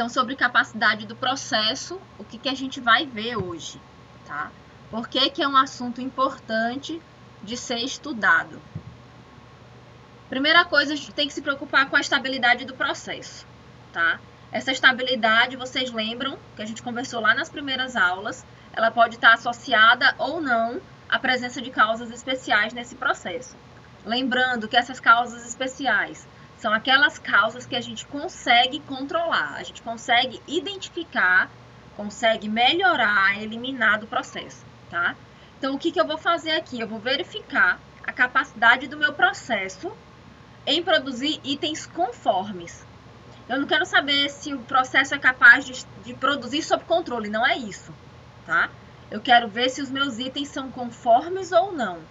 Então, sobre capacidade do processo, o que a gente vai ver hoje, tá? Por que é um assunto importante de ser estudado? Primeira coisa, a gente tem que se preocupar com a estabilidade do processo, tá? Essa estabilidade, vocês lembram que a gente conversou lá nas primeiras aulas, ela pode estar associada ou não à presença de causas especiais nesse processo. Lembrando que essas causas especiais são aquelas causas que a gente consegue controlar, a gente consegue identificar, consegue melhorar, eliminar do processo, tá? Então, o que eu vou fazer aqui? Eu vou verificar a capacidade do meu processo em produzir itens conformes. Eu não quero saber se o processo é capaz de produzir sob controle, não é isso, tá? Eu quero ver se os meus itens são conformes ou não.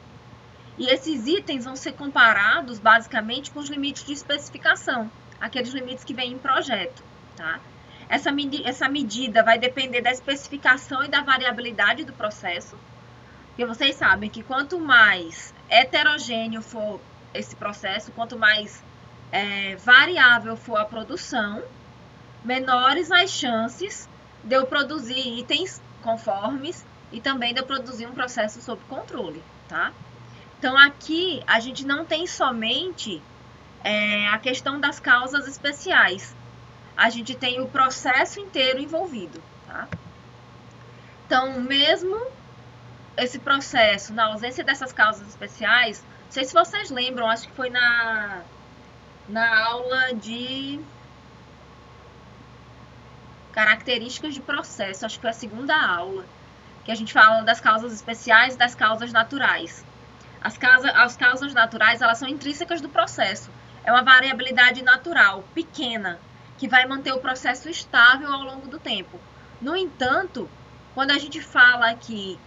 E esses itens vão ser comparados, basicamente, com os limites de especificação, aqueles limites que vêm em projeto, tá? Essa medida vai depender da especificação e da variabilidade do processo, porque vocês sabem que quanto mais heterogêneo for esse processo, quanto mais variável for a produção, menores as chances de eu produzir itens conformes e também de eu produzir um processo sob controle, tá? Então, aqui a gente não tem somente a questão das causas especiais, a gente tem o processo inteiro envolvido, tá? Então, mesmo esse processo, na ausência dessas causas especiais, não sei se vocês lembram, acho que foi na aula de características de processo, acho que foi a segunda aula, que a gente fala das causas especiais e das causas naturais. As causas naturais, elas são intrínsecas do processo. É uma variabilidade natural, pequena, que vai manter o processo estável ao longo do tempo. No entanto, quando a gente fala aqui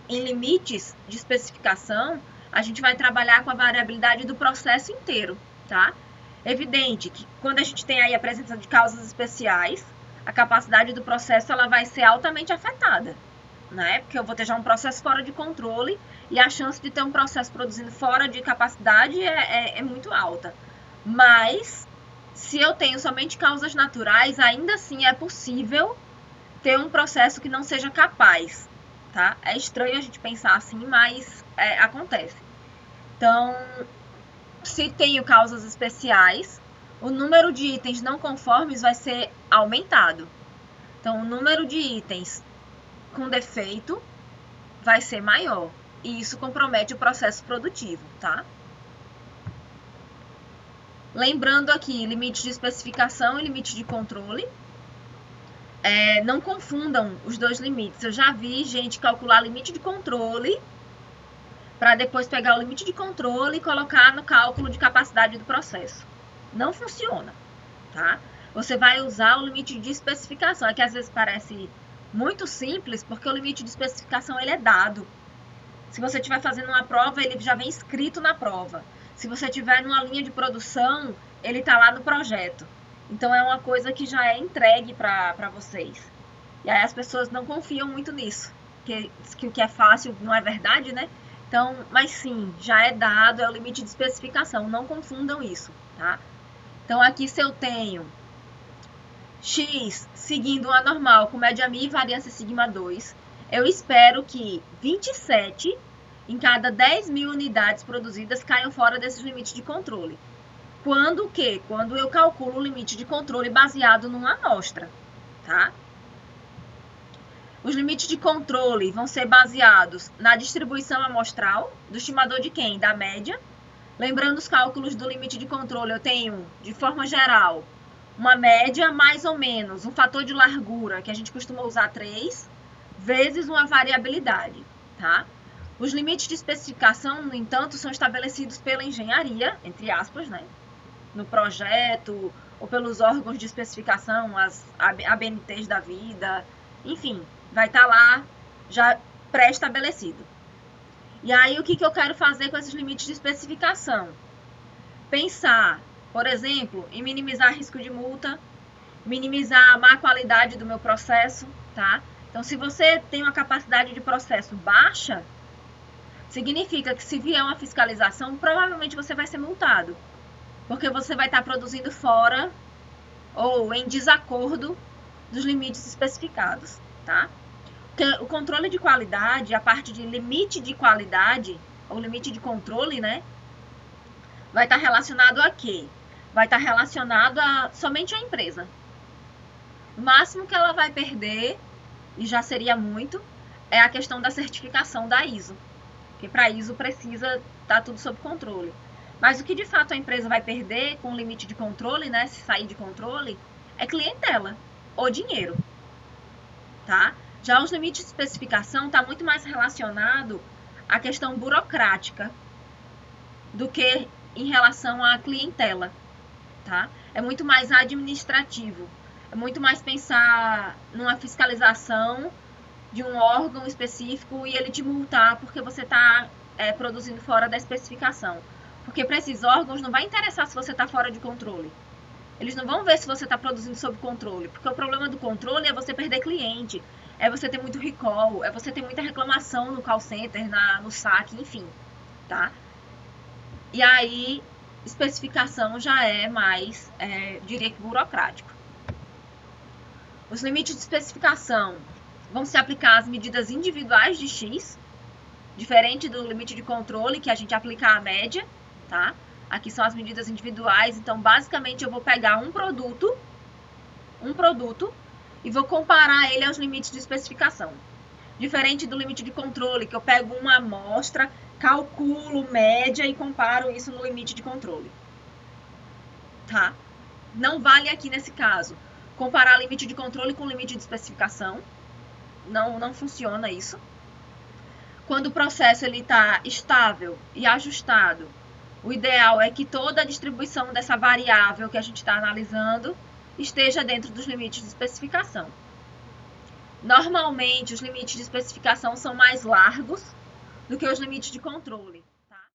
em limites de especificação, a gente vai trabalhar com a variabilidade do processo inteiro, tá? Evidente que quando a gente tem aí a presença de causas especiais, a capacidade do processo ela vai ser altamente afetada, né? Porque eu vou ter já um processo fora de controle e a chance de ter um processo produzindo fora de capacidade é muito alta. Mas, se eu tenho somente causas naturais, ainda assim é possível ter um processo que não seja capaz, tá? É estranho a gente pensar assim, mas acontece. Então, se tenho causas especiais, o número de itens não conformes vai ser aumentado. Então, o número de itens com defeito vai ser maior. E isso compromete o processo produtivo, tá? Lembrando aqui, limite de especificação e limite de controle. Não confundam os dois limites. Eu já vi gente calcular limite de controle para depois pegar o limite de controle e colocar no cálculo de capacidade do processo. Não funciona, tá? Você vai usar o limite de especificação. É que às vezes parece muito simples, porque o limite de especificação ele é dado. Se você estiver fazendo uma prova, ele já vem escrito na prova. Se você estiver numa linha de produção, ele está lá no projeto. Então, é uma coisa que já é entregue para vocês. E aí as pessoas não confiam muito nisso. Que o que é fácil não é verdade, né? Então, mas sim, já é dado, é o limite de especificação. Não confundam isso, tá? Então, aqui se eu tenho X seguindo uma normal com média μ e variância sigma 2, eu espero que 27 em cada 10.000 unidades produzidas caiam fora desses limites de controle. Quando o quê? Quando eu calculo o limite de controle baseado numa amostra, tá? Os limites de controle vão ser baseados na distribuição amostral, do estimador de quem? Da média. Lembrando os cálculos do limite de controle, eu tenho, de forma geral, uma média mais ou menos, um fator de largura, que a gente costuma usar 3, vezes uma variabilidade, tá? Os limites de especificação, no entanto, são estabelecidos pela engenharia, entre aspas, né? No projeto, ou pelos órgãos de especificação, as ABNTs da vida, enfim, vai estar lá já pré-estabelecido. E aí, o que eu quero fazer com esses limites de especificação? Pensar, por exemplo, em minimizar risco de multa, minimizar a má qualidade do meu processo, tá? Então, se você tem uma capacidade de processo baixa, significa que se vier uma fiscalização, provavelmente você vai ser multado, porque você vai estar produzindo fora ou em desacordo dos limites especificados, tá? O controle de qualidade, a parte de limite de qualidade, ou limite de controle, né? Vai estar relacionado a quê? Vai estar relacionado a somente a empresa. O máximo que ela vai perder, e já seria muito, é a questão da certificação da ISO. Porque para a ISO precisa estar tudo sob controle. Mas o que de fato a empresa vai perder com o limite de controle, né, se sair de controle, é clientela ou dinheiro, tá? Já os limites de especificação está muito mais relacionado à questão burocrática do que em relação à clientela, tá? É muito mais administrativo, é muito mais pensar numa fiscalização de um órgão específico e ele te multar porque você está produzindo fora da especificação. Porque para esses órgãos não vai interessar se você está fora de controle. Eles não vão ver se você está produzindo sob controle, porque o problema do controle é você perder cliente, é você ter muito recall, é você ter muita reclamação no call center, no saque, enfim, tá? E aí, especificação já é mais, diria que burocrático. Os limites de especificação vão se aplicar às medidas individuais de X, diferente do limite de controle, que a gente aplica a média, tá? Aqui são as medidas individuais, então basicamente eu vou pegar um produto e vou comparar ele aos limites de especificação. Diferente do limite de controle, que eu pego uma amostra, calculo média e comparo isso no limite de controle. Tá? Não vale aqui nesse caso comparar limite de controle com limite de especificação. Não funciona isso. Quando o processo está estável e ajustado, o ideal é que toda a distribuição dessa variável que a gente está analisando esteja dentro dos limites de especificação. Normalmente, os limites de especificação são mais largos do que os limites de controle.